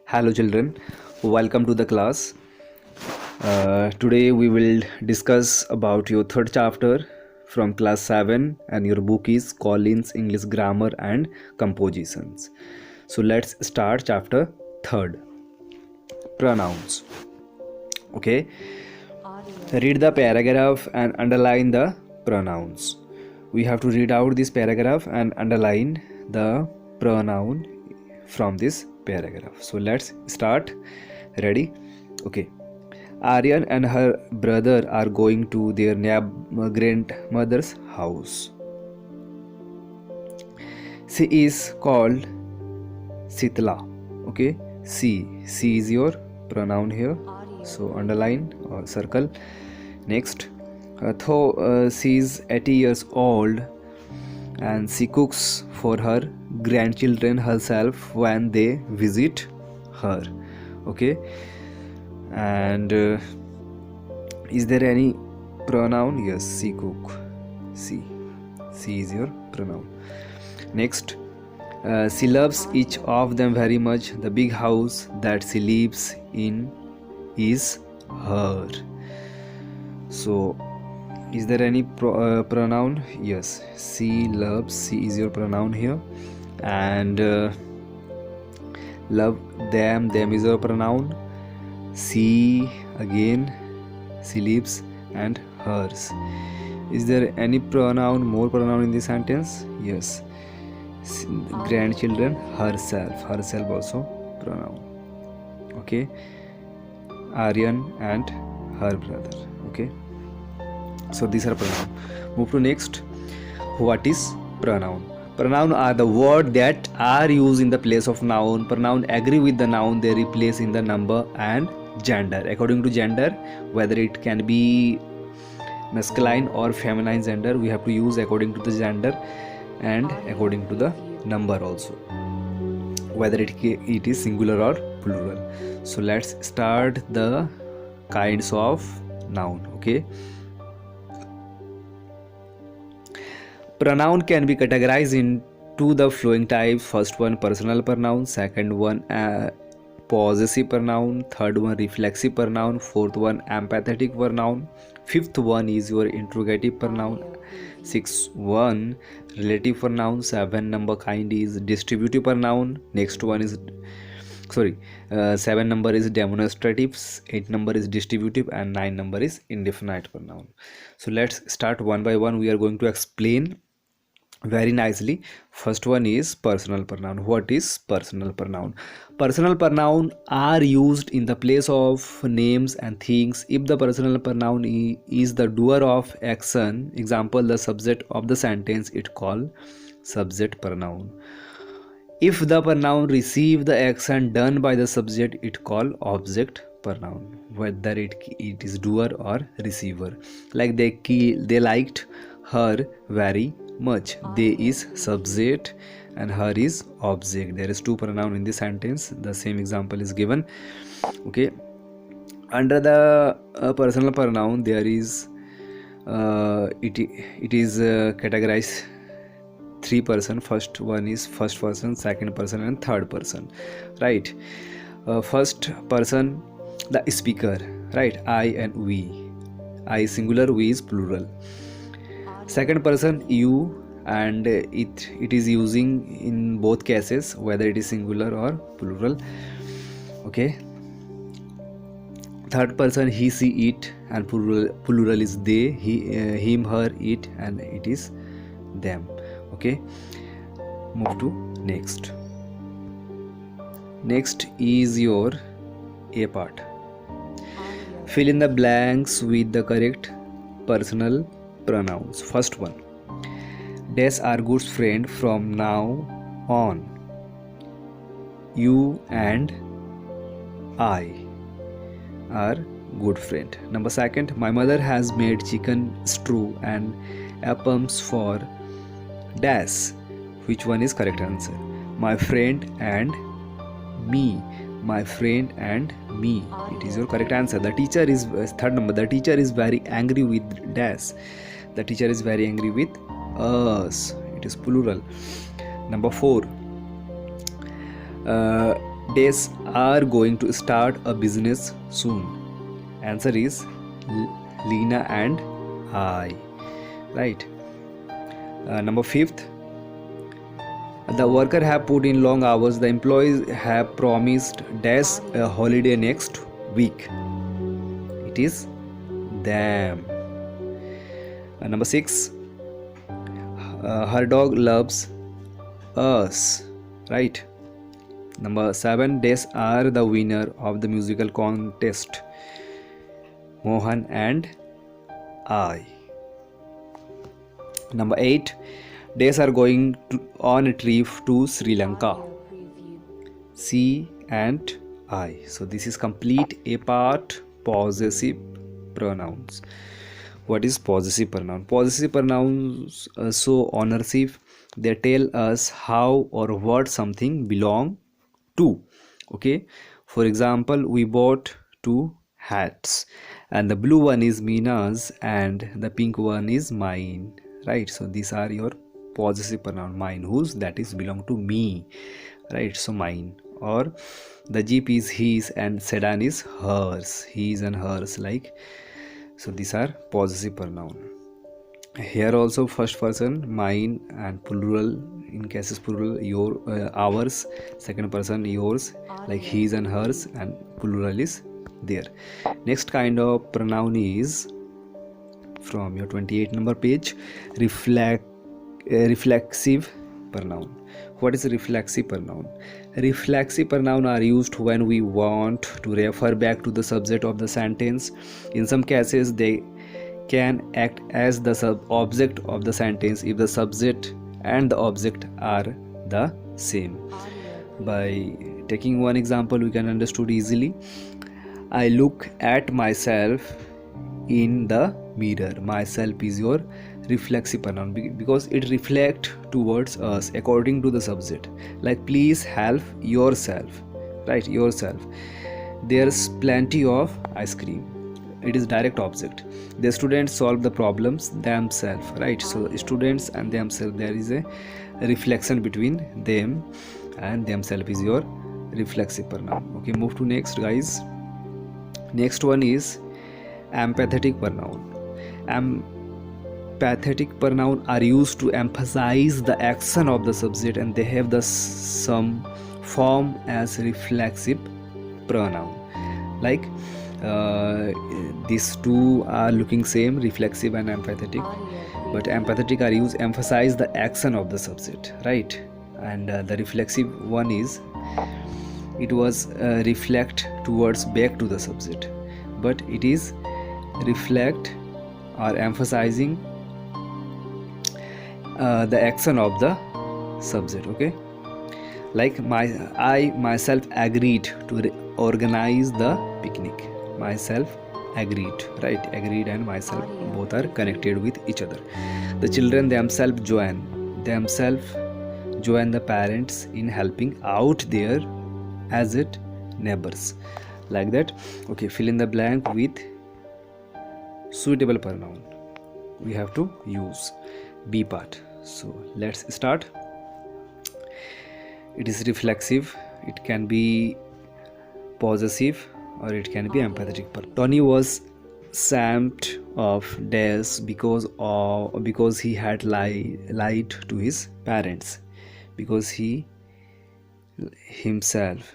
Hello, children. Welcome to the class. Today we will discuss about your third chapter from class 7, and your book is Collins English Grammar and Compositions. So let's start chapter third. Pronouns. Okay. Read the paragraph and underline the pronouns. We have to read out this paragraph and underline the pronoun from this paragraph. So let's start. Ready? Okay. Aryan and her brother are going to their grandmother's house. She is called Sitla. Okay. C is your pronoun here. So underline or circle. Next. Though she is 80 years old and she cooks for her grandchildren herself when they visit her. Okay. And is there any pronoun? Yes, she cook. C is your pronoun. Next. She loves each of them very much. The big house that she lives in is her. So is there any pronoun? Yes, she loves. She is your pronoun here. And love them is your pronoun. She again, she lives, and hers. Is there any pronoun, more pronoun in this sentence? Yes, grandchildren, herself also pronoun. Okay. Aryan and her brother. Okay. So these are pronoun. Move to next. What is pronoun? Pronoun are the words that are used in the place of noun. Pronoun agree with the noun they replace in the number and gender. According to gender, whether it can be masculine or feminine gender, we have to use according to the gender and according to the number also, whether it is singular or plural. So let's start the kinds of noun. Okay. Pronoun can be categorized into the following types. First one, personal pronoun. Second one, possessive pronoun. Third one, reflexive pronoun. Fourth one, empathetic pronoun. Fifth one is your interrogative pronoun. Sixth one, relative pronoun. Seven number kind is distributive pronoun. Next one is seven number is demonstratives, 8 number is distributive, and 9 number is indefinite pronoun. So let's start one by one. We are going to explain very nicely. First one is personal pronoun. What is personal pronoun? Personal pronoun are used in the place of names and things if the personal pronoun is the doer of action. Example, the subject of the sentence, it called subject pronoun. If the pronoun receive the action done by the subject, it called object pronoun, whether it is doer or receiver. Like they liked her very much. They is subject and her is object. There is two pronoun in this sentence. The same example is given. Okay. Under the personal pronoun, there is it is categorized three person. First one is first person, second person, and third person. Right. First person, the speaker. Right. I and we. I singular, we is plural. Second person, you, and it is using in both cases, whether it is singular or plural. Okay. Third person, he, she, it, and plural is they, him, her, it, and it is them. Okay. Move to next. Next is your A part. Fill in the blanks with the correct personal pronouns. First one, dash are good friend from now on. You and I are good friend. Number second, my mother has made chicken stew and appams for dash. Which one is correct answer? My friend and me. My friend and me. It is your correct answer. The teacher is third number. The teacher is very angry with dash. The teacher is very angry with us. It is plural. Number 4. days are going to start a business soon? Answer is Lena and I. Right. Number fifth, the worker have put in long hours. The employees have promised dash a holiday next week. It is them. Number six, her dog loves us. Right. Number seven, days are the winner of the musical contest. Mohan and I. Number 8, days are going on a trip to Sri Lanka. C and I. So this is complete A part possessive pronouns. What is possessive pronoun? Possessive pronouns show ownership. They tell us how or what something belong to. Okay. For example, we bought 2 hats, and the blue one is Mina's and the pink one is mine. Right. So these are your possessive pronoun. Mine, whose, that is belong to me. Right. So mine. Or the jeep is his and sedan is hers. His and hers, like. So these are possessive pronoun. Here also first person mine and plural, in cases plural your, ours, second person yours, like his and hers, and plural is there. Next kind of pronoun is from your 28 number page, reflexive pronoun. What is a reflexive pronoun? Reflexive pronoun are used when we want to refer back to the subject of the sentence. In some cases they can act as the object of the sentence if the subject and the object are the same. By taking one example we can understand easily. I look at myself in the mirror. Myself is your reflexive pronoun because it reflects towards us according to the subject, like please help yourself. Right, yourself. There's plenty of ice cream. It is direct object. The students solve the problems themselves. Right, so students and themselves, there is a reflection between them, and themselves is your reflexive pronoun. Okay, move to next, guys. Next one is empathetic pronoun. Empathetic pronoun are used to emphasize the action of the subject, and they have the some form as reflexive pronoun. Like these two are looking same, reflexive and empathetic, but empathetic are used emphasize the action of the subject, right? And the reflexive one is it was reflect towards back to the subject, but it is reflect or emphasizing the action of the subject. Okay, like I myself agreed to organize the picnic. Myself agreed, right? Agreed and myself both are connected with each other. The children themselves join the parents in helping out their as it neighbors, like that. Okay, fill in the blank with suitable pronoun. We have to use B part. So let's start. It is reflexive, it can be possessive, or it can be empathetic. Tony was ashamed of Des because he had lied to his parents, because he himself.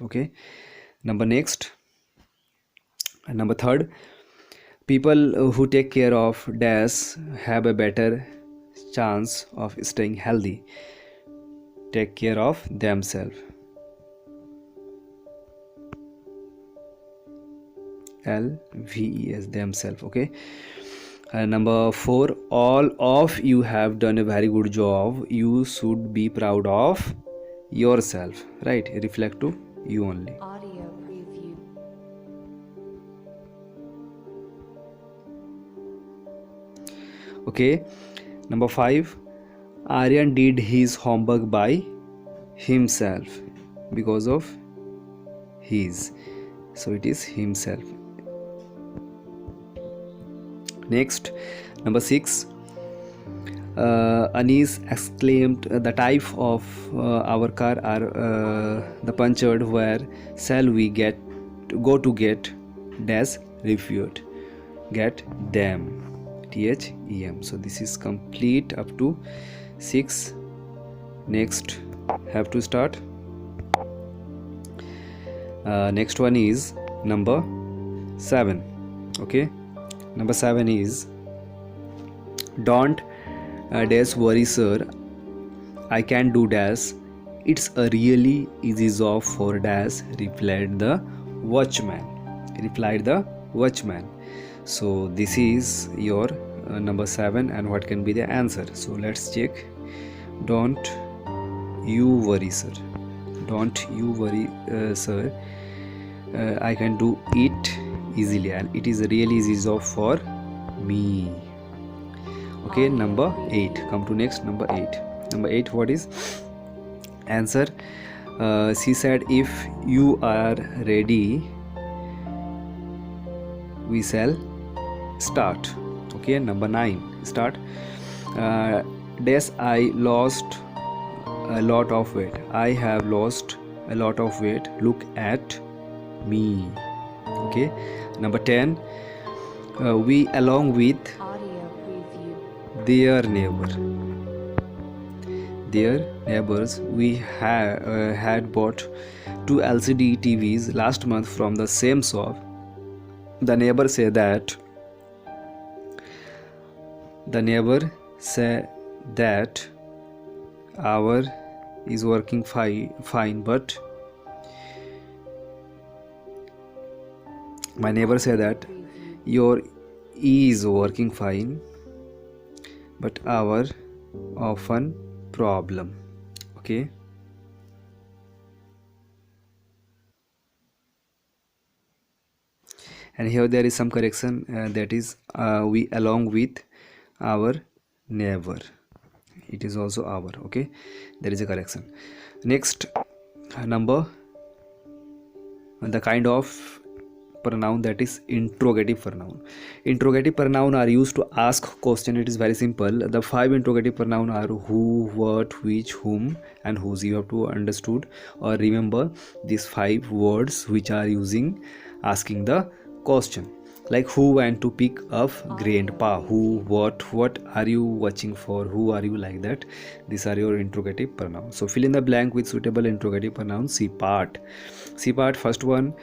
Okay, number third, people who take care of Des have a better chance of staying healthy. Take care of themselves. LVES, themselves. Okay. Number 4, all of you have done a very good job. You should be proud of yourself. Right, reflect to you only. Audio preview. Okay, number 5, Aryan did his homework by himself because of his, so it is himself. Next, number 6, Anis exclaimed, the type of our car are the punctured. Where shall we go to get dash reviewed? Get them. THEM. So this is complete up to 6. Next have to start. Next one is number 7. Okay, number 7 is, don't dash worry sir, I can do dash, it's a really easy job for dash, replied the watchman. So this is your number 7, and what can be the answer? So let's check. Don't you worry sir, sir, I can do it easily, and it is a really easy job for me. Okay, number 8. Come to next, number 8. What is answer? She said, if you are ready, we shall start. Okay, number 9. Start. Dash, I lost a lot of weight. I have lost a lot of weight. Look at me. Okay, number 10. We along with their neighbors, we had bought 2 LCD TVs last month from the same shop. The neighbor said that our is working fine, but my neighbor said that your is working fine, but our often problem. Okay, and here there is some correction, that is we along with our neighbor, it is also our. Okay, there is a correction. Next, number, the kind of pronoun, that is interrogative pronoun are used to ask question. It is very simple. The 5 interrogative pronoun are who, what, which, whom, and whose. You have to understood or remember these 5 words which are using asking the question. Like, who went to pick up grandpa, who, what are you watching for, who are you, like that. These are your interrogative pronouns. So fill in the blank with suitable interrogative pronouns. C part. First one,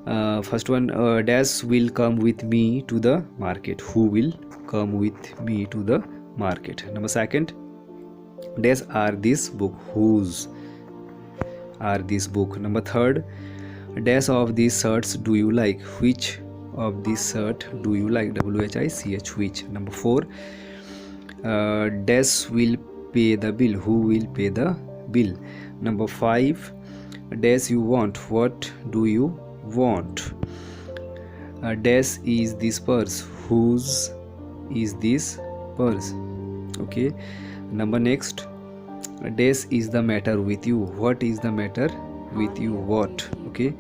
dash will come with me to the market. Who will come with me to the market? Number 2, dash are this book. Whose are this book? Number 3, dash of these shirts do you like? Which of this shirt do you like? WHICH, which. Number 4, dash will pay the bill. Who will pay the bill? Number 5, dash you want. What do you want? Dash is this purse. Whose is this purse? Okay, number next, dash is the matter with you. What is the matter with you? What? Okay,